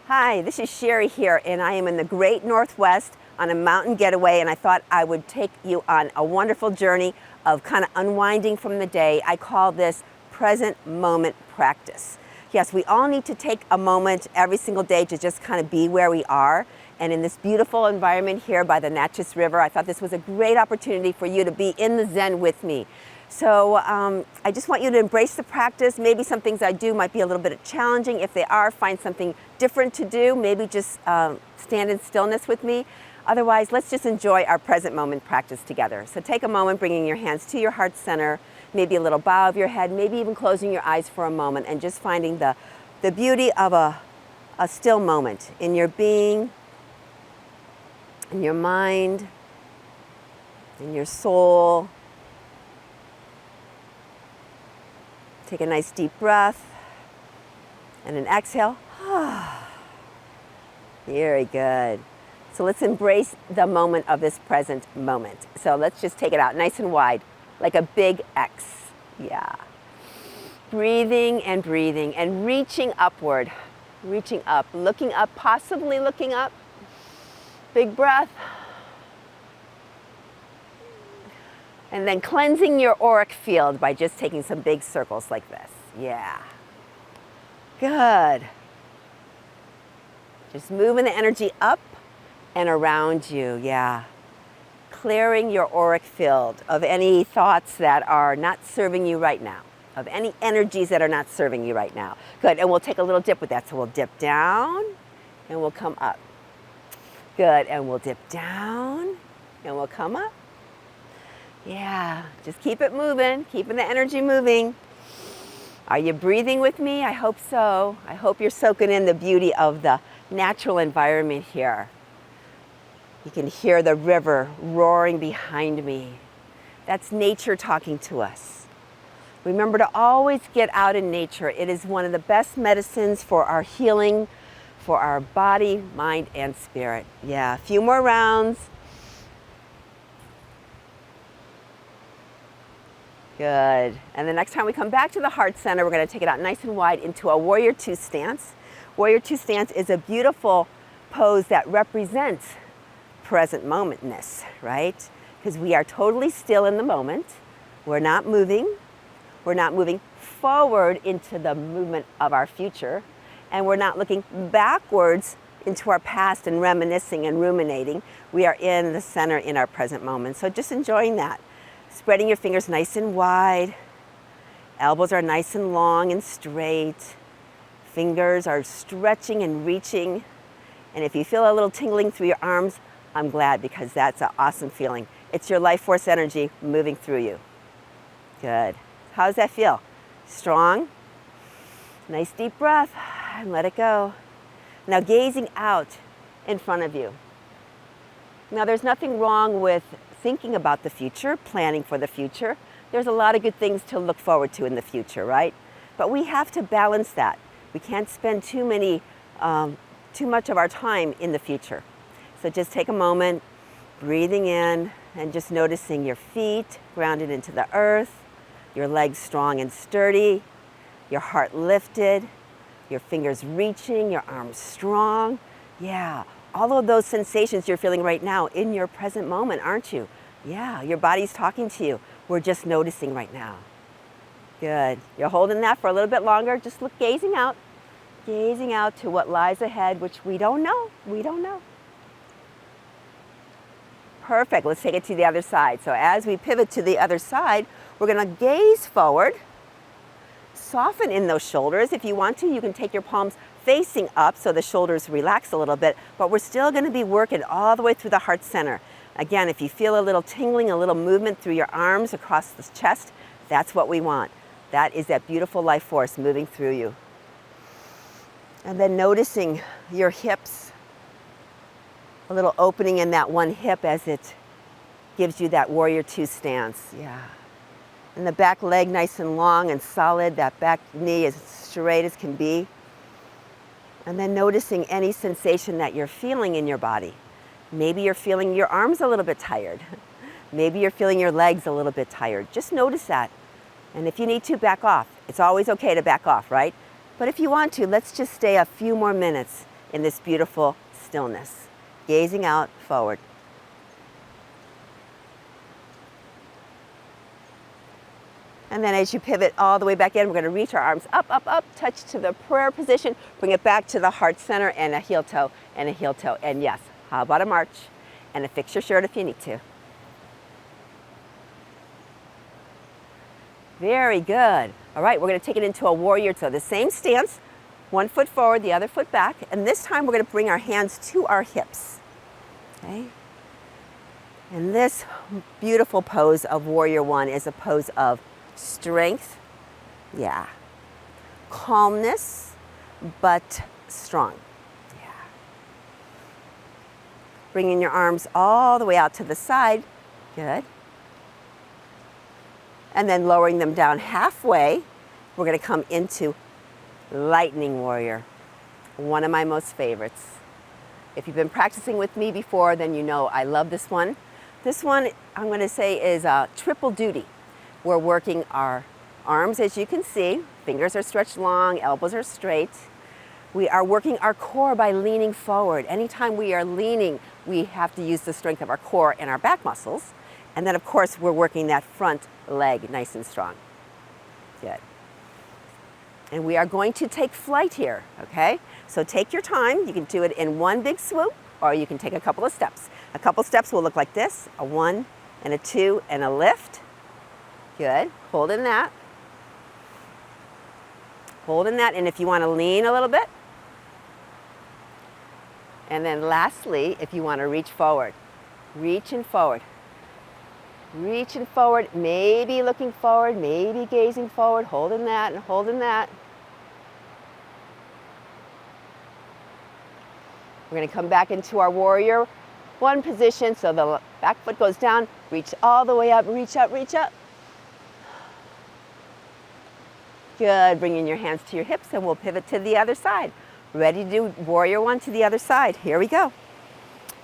Hi, this is Sherry here, and I am in the Great Northwest on a mountain getaway, and I thought I would take you on a wonderful journey of kind of unwinding from the day. I call this present moment practice. Yes, we all need to take a moment every single day to just kind of be where we are. And in this beautiful environment here by the Naches River, I thought this was a great opportunity for you to be in the Zen with me. So I just want you to embrace the practice. Maybe some things I do might be a little bit challenging. If they are, find something different to do. Maybe just stand in stillness with me. Otherwise, let's just enjoy our present moment practice together. So take a moment, bringing your hands to your heart center, maybe a little bow of your head, maybe even closing your eyes for a moment, and just finding the beauty of a still moment in your being, in your mind, in your soul. Take a nice deep breath and an exhale. Very good. So let's embrace the moment of this present moment. So let's just take it out nice and wide, like a big X. Yeah. Breathing and reaching upward, reaching up, looking up, possibly looking up. Big breath. And then cleansing your auric field by just taking some big circles like this. Yeah. Good. Just moving the energy up and around you. Yeah. Clearing your auric field of any thoughts that are not serving you right now, of any energies that are not serving you right now. Good. And we'll take a little dip with that. So we'll dip down and we'll come up. Good. And we'll dip down and we'll come up. Yeah, just keep it moving, keeping the energy moving. Are you breathing with me? I hope so. I hope you're soaking in the beauty of the natural environment here. You can hear the river roaring behind me. That's nature talking to us. Remember to always get out in nature. It is one of the best medicines for our healing, for our body, mind, and spirit. Yeah, a few more rounds. Good. And the next time we come back to the heart center, we're going to take it out nice and wide into a warrior two stance. Warrior two stance is a beautiful pose that represents present momentness, right? Because we are totally still in the moment. We're not moving. We're not moving forward into the movement of our future. And we're not looking backwards into our past and reminiscing and ruminating. We are in the center in our present moment. So just enjoying that. Spreading your fingers nice and wide. Elbows are nice and long and straight. Fingers are stretching and reaching. And if you feel a little tingling through your arms, I'm glad, because that's an awesome feeling. It's your life force energy moving through you. Good. How does that feel? Strong? Nice deep breath and let it go. Now gazing out in front of you. Now there's nothing wrong with thinking about the future, planning for the future. There's a lot of good things to look forward to in the future, right? But we have to balance that. We can't spend too much of our time in the future. So just take a moment, breathing in and just noticing your feet grounded into the earth, your legs strong and sturdy, your heart lifted, your fingers reaching, your arms strong. Yeah. All of those sensations you're feeling right now in your present moment, aren't you? Yeah, your body's talking to you. We're just noticing right now. Good. You're holding that for a little bit longer. Just look, gazing out to what lies ahead, which we don't know. We don't know. Perfect. Let's take it to the other side. So as we pivot to the other side, we're going to gaze forward. Soften in those shoulders. If you want to, you can take your palms facing up so the shoulders relax a little bit, but we're still going to be working all the way through the heart center. Again, if you feel a little tingling, a little movement through your arms across the chest, that's what we want. That is that beautiful life force moving through you. And then noticing your hips, a little opening in that one hip as it gives you that warrior two stance. Yeah. And the back leg nice and long and solid, that back knee as straight as can be. And then noticing any sensation that you're feeling in your body. Maybe you're feeling your arms a little bit tired. Maybe you're feeling your legs a little bit tired. Just notice that. And if you need to, back off. It's always okay to back off, right? But if you want to, let's just stay a few more minutes in this beautiful stillness, gazing out forward. And then as you pivot all the way back in, we're going to reach our arms up, up, up, touch to the prayer position, bring it back to the heart center, and a heel toe, and a heel toe. And yes, how about a march and a fix your shirt if you need to. Very good. All right, we're going to take it into a warrior toe. The same stance, one foot forward, the other foot back. And this time we're going to bring our hands to our hips. Okay? And this beautiful pose of warrior one is a pose of strength, yeah, calmness, but strong, yeah. Bringing your arms all the way out to the side, good. And then lowering them down halfway, we're going to come into lightning warrior, one of my most favorites. If you've been practicing with me before, then you know I love this one. This one, I'm going to say, is triple duty. We're working our arms, as you can see. Fingers are stretched long, elbows are straight. We are working our core by leaning forward. Anytime we are leaning, we have to use the strength of our core and our back muscles. And then, of course, we're working that front leg nice and strong. Good. And we are going to take flight here, okay? So take your time. You can do it in one big swoop, or you can take a couple of steps. A couple steps will look like this, a 1 and a 2 and a lift. Good, holding that. Holding that, and if you want to lean a little bit. And then lastly, if you want to reach forward, reaching forward. Reaching forward, maybe looking forward, maybe gazing forward, holding that and holding that. We're going to come back into our warrior one position, so the back foot goes down, reach all the way up, reach up, reach up. Good, bringing your hands to your hips, and we'll pivot to the other side. Ready to do warrior one to the other side. Here we go.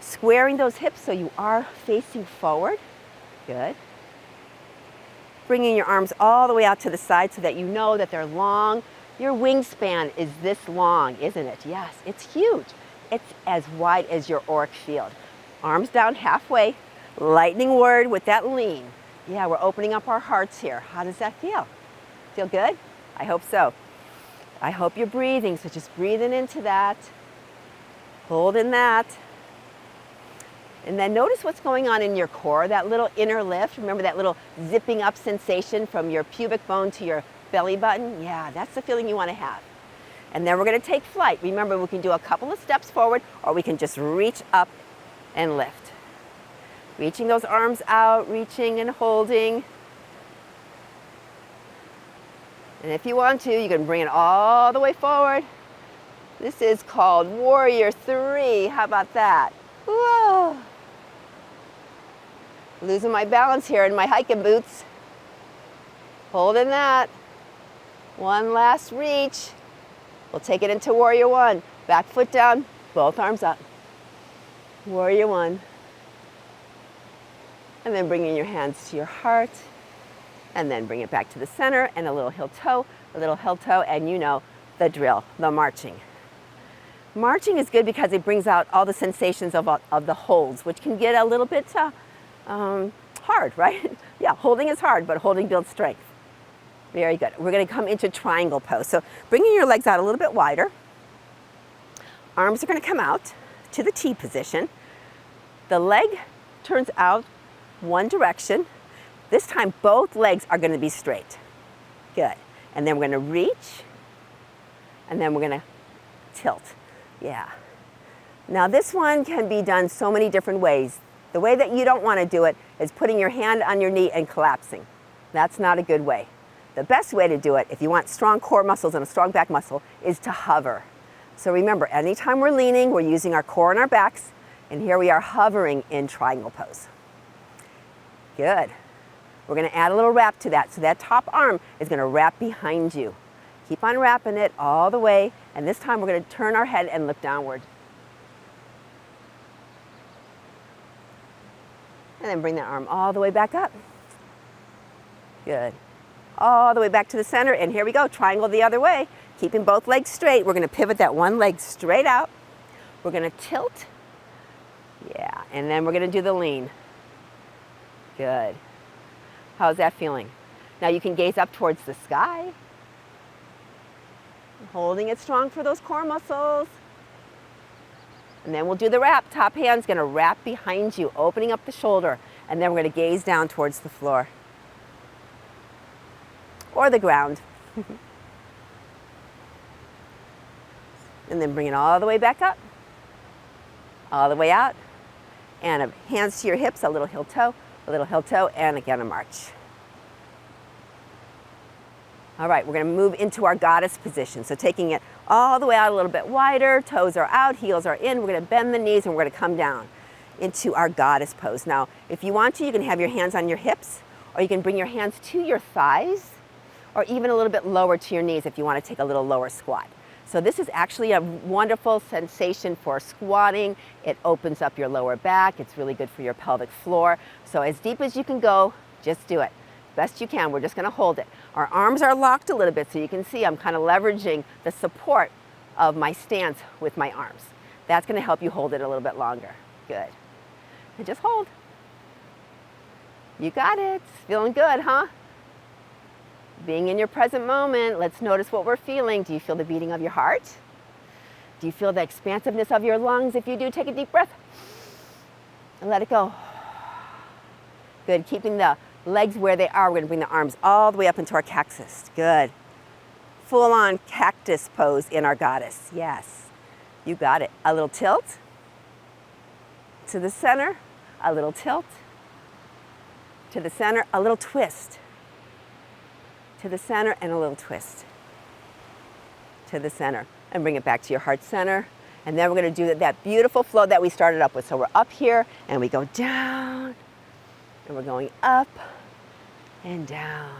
Squaring those hips so you are facing forward. Good. Bringing your arms all the way out to the side so that you know that they're long. Your wingspan is this long, isn't it? Yes, it's huge. It's as wide as your auric field. Arms down halfway, lightning word with that lean. Yeah, we're opening up our hearts here. How does that feel? Feel good? I hope so. I hope you're breathing, so just breathing into that, holding that. And then notice what's going on in your core, that little inner lift. Remember that little zipping up sensation from your pubic bone to your belly button? Yeah, that's the feeling you want to have. And then we're going to take flight. Remember, we can do a couple of steps forward, or we can just reach up and lift. Reaching those arms out, reaching and holding. And if you want to, you can bring it all the way forward. This is called Warrior 3. How about that? Whoa. Losing my balance here in my hiking boots. Holding that. One last reach. We'll take it into Warrior 1. Back foot down, both arms up. Warrior 1. And then bringing your hands to your heart. And then bring it back to the center, and a little heel toe, and you know the drill, the marching. Marching is good because it brings out all the sensations of the holds, which can get a little bit hard, right? Yeah, holding is hard, but holding builds strength. Very good. We're going to come into triangle pose. So bringing your legs out a little bit wider. Arms are going to come out to the T position. The leg turns out one direction. This time, both legs are going to be straight. Good. And then we're going to reach, and then we're going to tilt. Yeah. Now, this one can be done so many different ways. The way that you don't want to do it is putting your hand on your knee and collapsing. That's not a good way. The best way to do it, if you want strong core muscles and a strong back muscle, is to hover. So remember, anytime we're leaning, we're using our core and our backs, and here we are hovering in triangle pose. Good. We're going to add a little wrap to that. So that top arm is going to wrap behind you. Keep on wrapping it all the way. And this time we're going to turn our head and look downward. And then bring that arm all the way back up. Good. All the way back to the center. And here we go. Triangle the other way. Keeping both legs straight. We're going to pivot that one leg straight out. We're going to tilt. Yeah, and then we're going to do the lean. Good. How's that feeling? Now you can gaze up towards the sky. Holding it strong for those core muscles. And then we'll do the wrap. Top hand's going to wrap behind you, opening up the shoulder. And then we're going to gaze down towards the floor. Or the ground. And then bring it all the way back up. All the way out. And hands to your hips, a little heel toe, and again a march. All right, we're going to move into our goddess position. So taking it all the way out a little bit wider, toes are out, heels are in. We're going to bend the knees and we're going to come down into our goddess pose. Now, if you want to, you can have your hands on your hips, or you can bring your hands to your thighs, or even a little bit lower to your knees if you want to take a little lower squat. So this is actually a wonderful sensation for squatting. It opens up your lower back. It's really good for your pelvic floor. So as deep as you can go, just do it. Best you can. We're just going to hold it. Our arms are locked a little bit, so you can see I'm kind of leveraging the support of my stance with my arms. That's going to help you hold it a little bit longer. Good. And just hold. You got it. Feeling good, huh? Being in your present moment, let's notice what we're feeling. Do you feel the beating of your heart? Do you feel the expansiveness of your lungs? If you do, take a deep breath and let it go. Good. Keeping the legs where they are. We're going to bring the arms all the way up into our cactus. Good. Full-on cactus pose in our goddess. Yes. You got it. A little tilt to the center, a little tilt to the center, a little twist to the center, and a little twist to the center. And bring it back to your heart center. And then we're going to do that beautiful flow that we started up with. So we're up here and we go down and we're going up and down.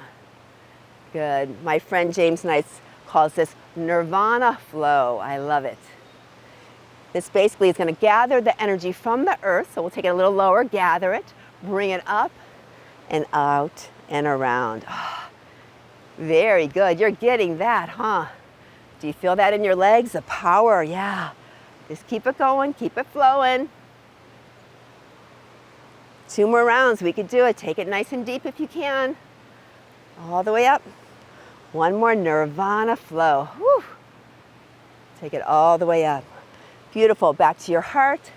Good. My friend James Knights calls this nirvana flow. I love it. This basically is going to gather the energy from the earth. So we'll take it a little lower, gather it, bring it up and out and around. Oh, very good. You're getting that, huh? Do you feel that in your legs? The power, yeah. Just keep it going, keep it flowing. 2 more rounds, we could do it. Take it nice and deep if you can. All the way up. 1 more nirvana flow. Whew. Take it all the way up. Beautiful. Back to your heart.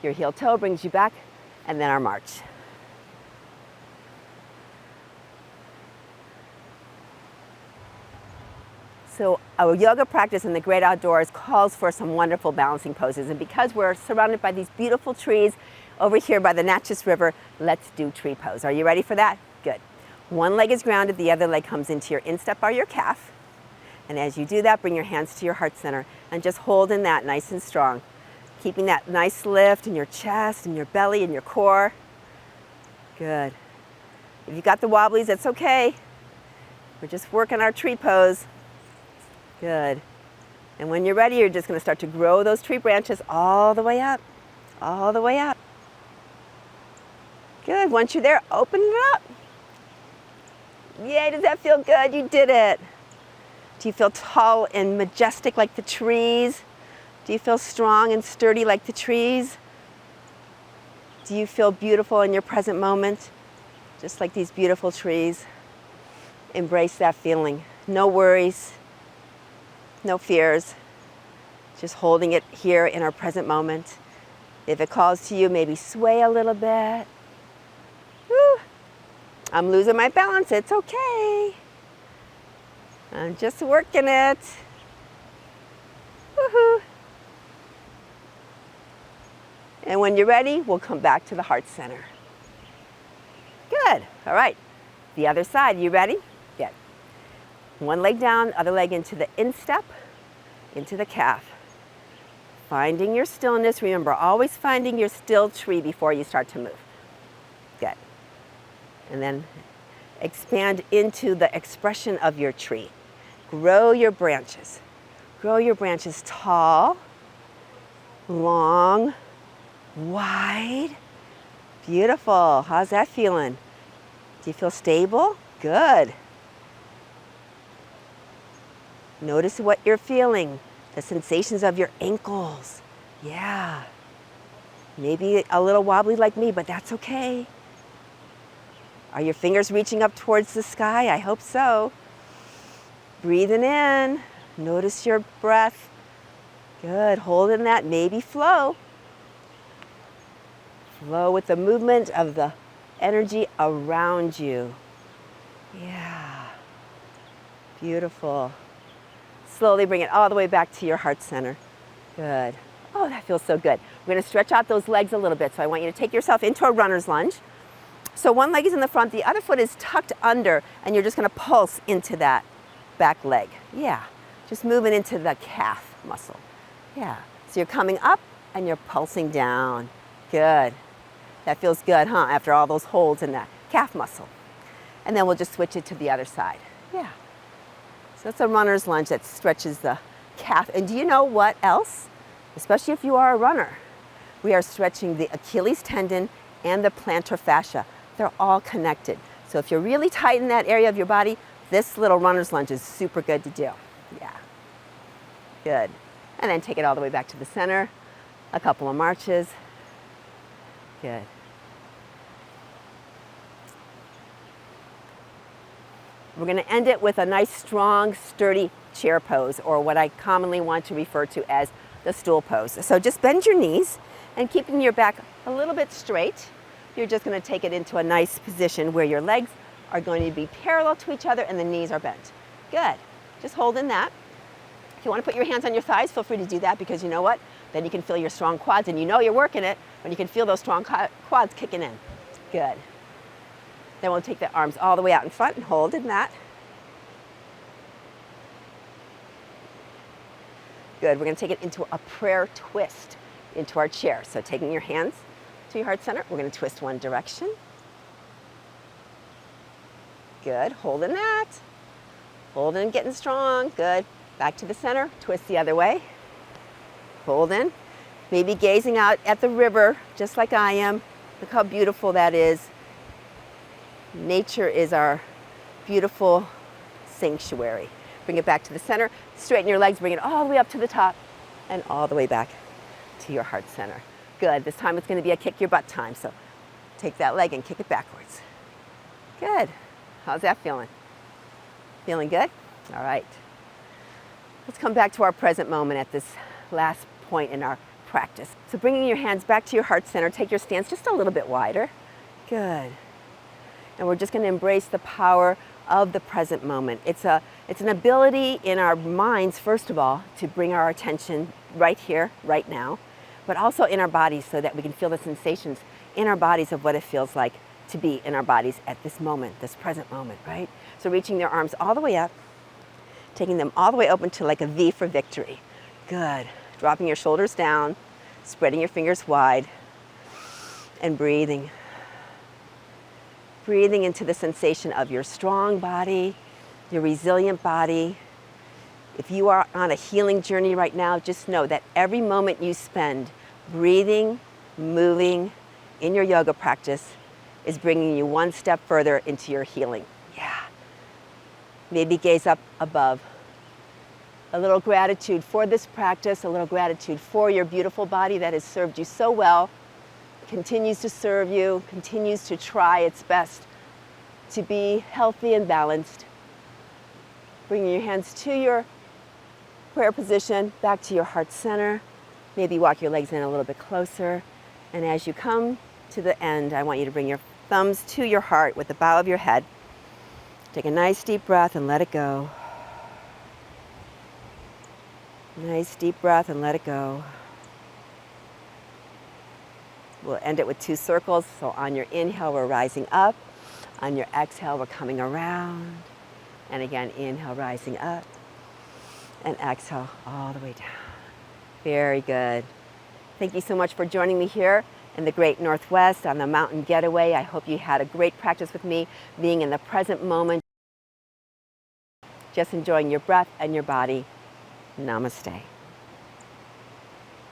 Your heel toe brings you back, and then our march. So our yoga practice in the great outdoors calls for some wonderful balancing poses. And because we're surrounded by these beautiful trees over here by the Naches River, let's do tree pose. Are you ready for that? Good. One leg is grounded, the other leg comes into your instep or your calf. And as you do that, bring your hands to your heart center and just hold in that nice and strong. Keeping that nice lift in your chest and your belly and your core. Good. If you got the wobblies, that's okay. We're just working our tree pose. Good. And when you're ready, you're just going to start to grow those tree branches all the way up, all the way up. Good. Once you're there, open it up. Yay, does that feel good? You did it. Do you feel tall and majestic like the trees? Do you feel strong and sturdy like the trees? Do you feel beautiful in your present moment? Just like these beautiful trees. Embrace that feeling. No worries. No fears, just holding it here in our present moment. If it calls to you, maybe sway a little bit. Woo. I'm losing my balance, it's okay. I'm just working it. Woohoo. And when you're ready, we'll come back to the heart center. Good, all right. The other side, you ready? Good. One leg down, other leg into the instep, into the calf. Finding your stillness. Remember, always finding your still tree before you start to move. Good. And then expand into the expression of your tree. Grow your branches. Grow your branches tall, long, wide. Beautiful. How's that feeling? Do you feel stable? Good. Notice what you're feeling, the sensations of your ankles. Yeah. Maybe a little wobbly like me, but that's okay. Are your fingers reaching up towards the sky? I hope so. Breathing in. Notice your breath. Good. Holding that. Maybe flow. Flow with the movement of the energy around you. Yeah. Beautiful. Slowly bring it all the way back to your heart center. Good. Oh, that feels so good. We're going to stretch out those legs a little bit. So I want you to take yourself into a runner's lunge. So one leg is in the front, the other foot is tucked under, and you're just going to pulse into that back leg. Yeah. Just moving into the calf muscle. Yeah. So you're coming up and you're pulsing down. Good. That feels good, huh? After all those holds in that calf muscle. And then we'll just switch it to the other side. Yeah. So it's a runner's lunge that stretches the calf. And do you know what else? Especially if you are a runner, we are stretching the Achilles tendon and the plantar fascia. They're all connected. So if you're really tight in that area of your body, this little runner's lunge is super good to do. Yeah. Good. And then take it all the way back to the center. A couple of marches. Good. We're going to end it with a nice, strong, sturdy chair pose, or what I commonly want to refer to as the stool pose. So just bend your knees and keeping your back a little bit straight. You're just going to take it into a nice position where your legs are going to be parallel to each other and the knees are bent. Good. Just hold in that. If you want to put your hands on your thighs, feel free to do that, because you know what? Then you can feel your strong quads, and you know you're working it when you can feel those strong quads kicking in. Good. Then we'll take the arms all the way out in front and hold in that. Good. We're going to take it into a prayer twist into our chair. So taking your hands to your heart center, we're going to twist one direction. Good. Holding that. Holding and getting strong. Good. Back to the center. Twist the other way. Holding. Maybe gazing out at the river, just like I am. Look how beautiful that is. Nature is our beautiful sanctuary. Bring it back to the center. Straighten your legs. Bring it all the way up to the top and all the way back to your heart center. Good. This time it's going to be a kick your butt time. So take that leg and kick it backwards. Good. How's that feeling? Feeling good? All right. Let's come back to our present moment at this last point in our practice. So bringing your hands back to your heart center, take your stance just a little bit wider. Good. And we're just going to embrace the power of the present moment. It's an ability in our minds, first of all, to bring our attention right here, right now, but also in our bodies so that we can feel the sensations in our bodies of what it feels like to be in our bodies at this moment, this present moment, right? So reaching their arms all the way up, taking them all the way open to like a V for victory. Good. Dropping your shoulders down, spreading your fingers wide, and breathing. Breathing into the sensation of your strong body, your resilient body. If you are on a healing journey right now, just know that every moment you spend breathing, moving in your yoga practice is bringing you one step further into your healing. Yeah. Maybe gaze up above. A little gratitude for this practice, a little gratitude for your beautiful body that has served you so well, continues to serve you, continues to try its best to be healthy and balanced. Bringing your hands to your prayer position, back to your heart center. Maybe walk your legs in a little bit closer. And as you come to the end, I want you to bring your thumbs to your heart with the bow of your head. Take a nice deep breath and let it go. Nice deep breath and let it go. We'll end it with 2 circles. So on your inhale, we're rising up. On your exhale, we're coming around. And again, inhale, rising up. And exhale all the way down. Very good. Thank you so much for joining me here in the Great Northwest on the mountain getaway. I hope you had a great practice with me, being in the present moment, just enjoying your breath and your body. Namaste.